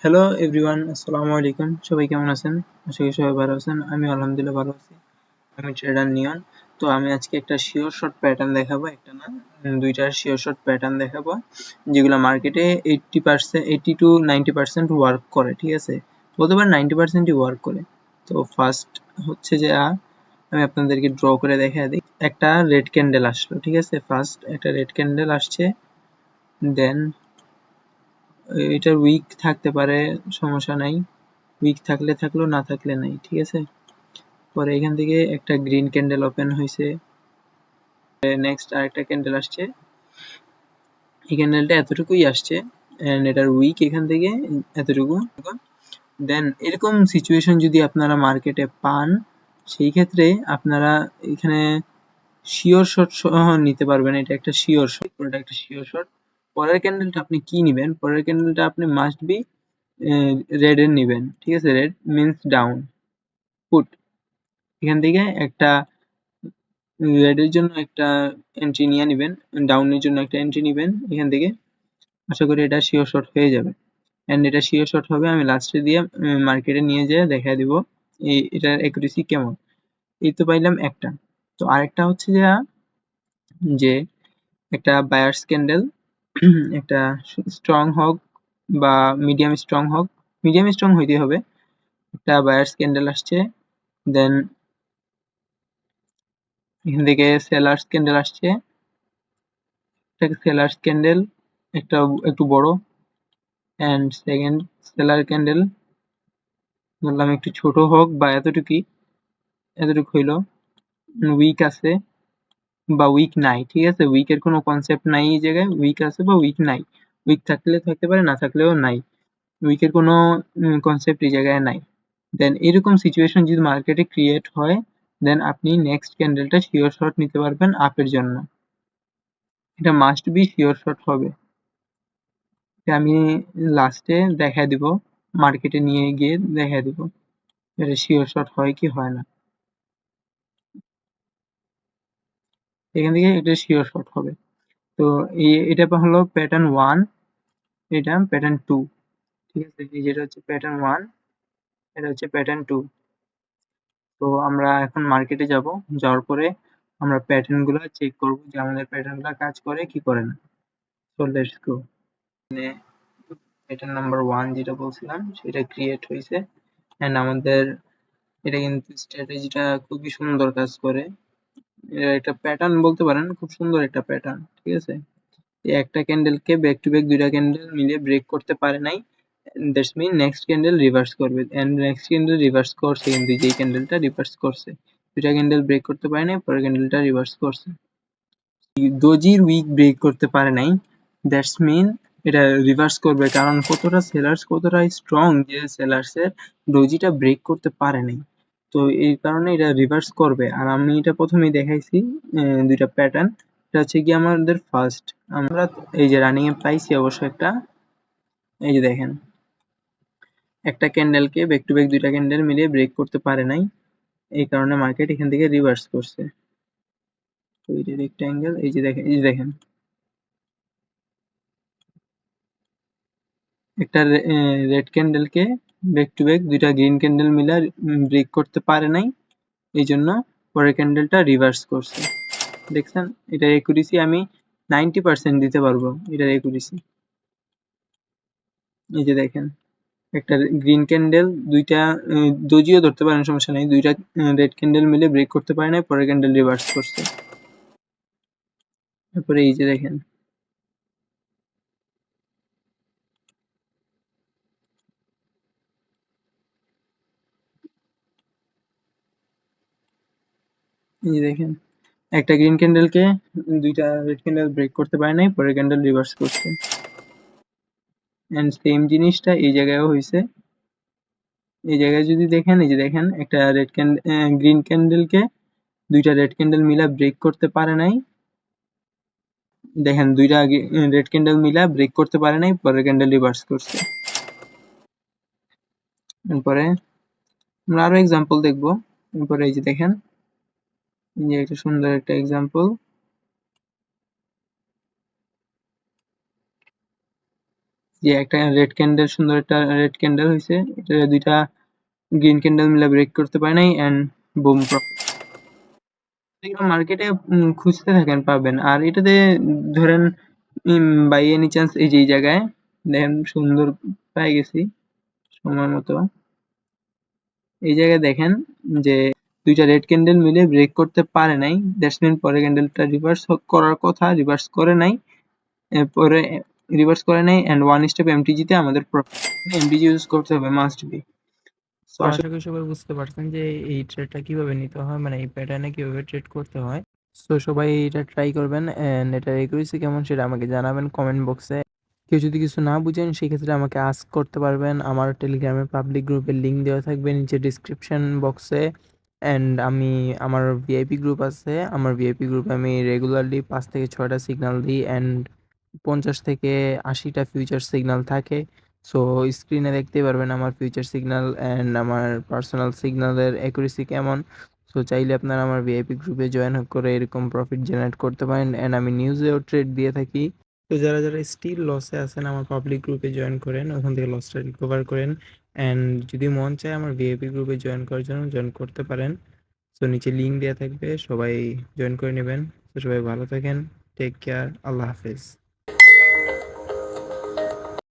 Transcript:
Hello everyone, আসসালামু আলাইকুম। সবাই কেমন আছেন? আশা করি সবাই ভালো আছেন। আমি আলহামদুলিল্লাহ ভালো আছি। আমি ট্রেডার নিয়ন। তো আমি আজকে একটা শিওর শর্ট প্যাটার্ন দেখাবো, একটা না দুইটা শিওর শর্ট প্যাটার্ন দেখাবো, যেগুলো মার্কেটে 80 to 90% ওয়ার্ক করে। ঠিক আছে, বলতে পারেন 90%ই ওয়ার্ক করে। তো ফার্স্ট হচ্ছে যে আমি আপনাদেরকে ড্র করে দেখা দিই। একটা রেড ক্যান্ডেল আসলো, ঠিক আছে, ফার্স্ট একটা রেড ক্যান্ডেল আসছে। দেন এটার উইক থাকতে পারে, সমস্যা নাই, উইক থাকলে থাকলো, না থাকলে নাই, ঠিক আছে। পরে এখান থেকে একটা গ্রিন ক্যান্ডেল ওপেন হয়েছে। নেক্সট আরেকটা ক্যান্ডেল আসছে, এই ক্যান্ডেলটা এতটুকুই আসছে এন্ড এটার উইক এখান থেকে এতটুকু। দেন এরকম সিচুয়েশন যদি আপনারা মার্কেটে পান, সেই ক্ষেত্রে আপনারা এখানে শিওর শর্ট সহ নিতে পারবেন। এটা একটা শিওর শর্ট, এটা একটা শিওর শর্ট। পরের ক্যান্ডেলটা আপনি কি নিবেন? পরের ক্যান্ডেলটা আপনি মাস্ট বি রেড এর নিবেন, ঠিক আছে। Red means down, put. এখান থেকে একটা রেড এর জন্য একটা এন্ট্রি নিয়ে নিবেন, ডাউনের জন্য একটা এন্ট্রি নিবেন এখান থেকে। আশা করি এটা শিওর শর্ট হয়ে যাবে। এন্ড এটা শিওর শর্ট হবে, আমি লাস্টে দিয়ে মার্কেটে নিয়ে যেয়ে দেখা দিব এটার অ্যাকুরেসি কেমন। এই তো পাইলাম একটা। তো আরেকটা হচ্ছে যে একটা বায়ার্স ক্যান্ডেল, একটা স্ট্রং হোক বা মিডিয়াম স্ট্রং হোক, মিডিয়াম স্ট্রং হইতে হবে। একটা বায়ার্স ক্যান্ডেল আসছে, দেন এখান থেকে সেলার্স ক্যান্ডেল আসছে, একটা সেলার্স ক্যান্ডেল, একটা একটু বড়, এন্ড সেকেন্ড সেলার ক্যান্ডেল বললাম একটু ছোট হোক বা এতটুকুই, এতটুকু হইলো। উইক আছে বা উইক নাই, ঠিক আছে, উইকের কোনো কনসেপ্ট নাই এই জায়গায়, উইক আছে বা উইক নাই। উইক থাকলে থাকতে পারে, না থাকলেও নাই, উইকের কোনো কনসেপ্ট এই জায়গায় নাই। দেন এরকম সিচুয়েশন যদি মার্কেটে ক্রিয়েট হয়, দেন আপনি নেক্সট ক্যান্ডেলটা শিওর শর্ট নিতে পারবেন আপের জন্য। এটা মাস্ট বি শিওর শর্ট হবে। এটা আমি লাস্টে দেখা দিব, মার্কেটে নিয়ে গিয়ে দেখা দিব এটা শিওর শর্ট হয় কি হয় না। এখান থেকে এটা শিওর শর্ট হবে। তো এটা হলো প্যাটার্ন ওয়ান, এটা প্যাটার্ন টু, ঠিক আছে। এই যেটা হচ্ছে প্যাটার্ন ওয়ান, এটা হচ্ছে প্যাটার্ন টু। তো আমরা এখন মার্কেটে যাব, যাওয়ার পরে আমরা প্যাটার্ন গুলো চেক করব যে আমাদের প্যাটার্ন গুলো কাজ করে কি করে না। So let's go. Pattern number one যেটা বলছিলাম সেটা ক্রিয়েট হয়েছে, এন্ড আমাদের এটা কিন্তু স্ট্র্যাটেজিটা খুবই সুন্দর কাজ করে। এটা প্যাটার্ন বলতে পারেন, খুব সুন্দর একটা প্যাটার্ন, ঠিক আছে। এই একটা ক্যান্ডেলকে ব্যাক টু ব্যাক দুইটা ক্যান্ডেল মিলে ব্রেক করতে পারে নাই, that's mean next candle reverse করবে, এন্ড নেক্সট ক্যান্ডেল রিভার্স করছে, কিন্তু যেই ক্যান্ডেলটা রিভার্স করছে, দুইটা ক্যান্ডেল ব্রেক করতে পারে নাই, পরের ক্যান্ডেলটা রিভার্স করছে। দোজির উইক ব্রেক করতে পারে নাই, দ্যাটস মিন এটা রিভার্স করবে, কারণ কতটা সেলার্স কতটা স্ট্রং যে সেলার্সের ডোজিটা ব্রেক করতে পারে নাই। তো এই কারণে এটা রিভার্স করবে। আর আমি এটা প্রথমেই দেখাইছি দুইটা প্যাটার্ন। এটা হচ্ছে কি আমাদের ফার্স্ট, আমরা এই যে রানিং এ পাইছি অবশ্য একটা, এই যে দেখেন একটা ক্যান্ডেলকে ব্যাক টু ব্যাক দুইটা ক্যান্ডেল মিলিয়ে ব্রেক করতে পারে নাই, এই কারণে মার্কেট এখান থেকে রিভার্স করছে। তো এই যে রেক্টাঙ্গেল, এই যে দেখেন, এই যে দেখেন একটা রেড ক্যান্ডেলকে ব্যাক টু ব্যাক দুইটা গ্রিন ক্যান্ডেল মিলে ব্রেক করতে পারে নাই, এই জন্য পরের ক্যান্ডেলটা রিভার্স করছে। দেখছেন, এটার একুরেসি আমি 90% দিতে পারবো, এটার একুরেসি। এই যে দেখেন একটা গ্রিন ক্যান্ডেল, দুইটা দোজিও ধরতে পারেন, সমস্যা নেই, দুইটা রেড ক্যান্ডেল মিলে ব্রেক করতে পারে নাই, পরের ক্যান্ডেল রিভার্স করছে। তারপরে এই যে দেখেন, এই যে দেখেন একটা গ্রিন ক্যান্ডেলকে দুইটা রেড ক্যান্ডেল ব্রেক করতে পারে নাই, পরের ক্যান্ডেল রিভার্স করছে। এন্ড সেম জিনিসটা এই জায়গায়ও হয়েছে। এই জায়গায় যদি দেখেন, এই যে দেখেন একটা রেড ক্যান্ডেল গ্রিন ক্যান্ডেলকে দুইটা রেড ক্যান্ডেল মিলা ব্রেক করতে পারে নাই, দেখেন দুইটা রেড ক্যান্ডেল মিলা ব্রেক করতে পারে নাই, পরের ক্যান্ডেল রিভার্স করছে। এরপরে আমরা আরো এক্সাম্পল দেখবো। এরপরে এই যে দেখেন, এই যে একটা সুন্দর একটা এক্সাম্পল, যে একটা রেড ক্যান্ডেল, সুন্দর একটা রেড ক্যান্ডেল হয়েছে, এটা দুইটা গ্রিন ক্যান্ডেল মিলে ব্রেক করতে পারে নাই এন্ড বুম প্রফিট। এগুলো মার্কেটে খুঁজতে থাকেন পাবেন। আর এটাতে ধরেন বাই এনি চান্স এই যে এই জায়গায় দেখেন সুন্দর পেয়ে গেছি সময় মতো। এই জায়গায় দেখেন যে দুইটা রেড ক্যান্ডেল মিলে ব্রেক করতে পারে নাই, দ্যাটস মিন পরে ক্যান্ডেলটা রিভার্স করার কথা, রিভার্স করে নাই। এরপরে রিভার্স করে নাই এন্ড ওয়ান স্টেপ এমটিজি তে আমাদের প্রফিট। এমটিজি ইউজ করতে হবে মাস্ট বি। সো তো আশা করি সবাই বুঝতে পারছেন যে এই ট্রেডটা কিভাবে নিতে হয়, মানে এই প্যাটার্নে কিভাবে ট্রেড করতে হয়। সো সবাই এটা ট্রাই করবেন এন্ড এটার একুরেসি কেমন সেটা আমাকে জানাবেন কমেন্ট বক্সে। কেউ যদি কিছু না বুঝেন সেক্ষেত্রে আমাকে আস্ক করতে পারবেন। আমার টেলিগ্রামের পাবলিক গ্রুপের লিঙ্ক দেওয়া থাকবে নিচে ডিসক্রিপশন বক্সে। অ্যান্ড আমার ভিআইপি গ্রুপ আছে, আমার ভিআইপি গ্রুপে আমি রেগুলারলি 5 থেকে 6টা সিগন্যাল দিই অ্যান্ড 50 থেকে 80টা ফিউচার সিগন্যাল থাকে। সো স্ক্রিনে দেখতেই পারবেন আমার ফিউচার সিগন্যাল অ্যান্ড আমার পার্সোনাল সিগন্যালের অ্যাকুরেসি কেমন। সো চাইলে আপনারা আমার ভিআইপি গ্রুপে জয়েন করে এরকম প্রফিট জেনারেট করতে পারেন অ্যান্ড আমি নিউজেও ট্রেড দিয়ে থাকি। তো যারা স্টিল লসে আছেন আমার পাবলিক গ্রুপে জয়েন করেন, ওখান থেকে লসটা রিকভার করেন অ্যান্ড যদি মন চায় আমার ভিআইপি গ্রুপে জয়েন করার জন্য জয়েন করতে পারেন। সো নিচে লিঙ্ক দেওয়া থাকবে, সবাই জয়েন করে নেবেন। তো সবাই ভালো থাকেন, টেক কেয়ার, আল্লাহ হাফেজ।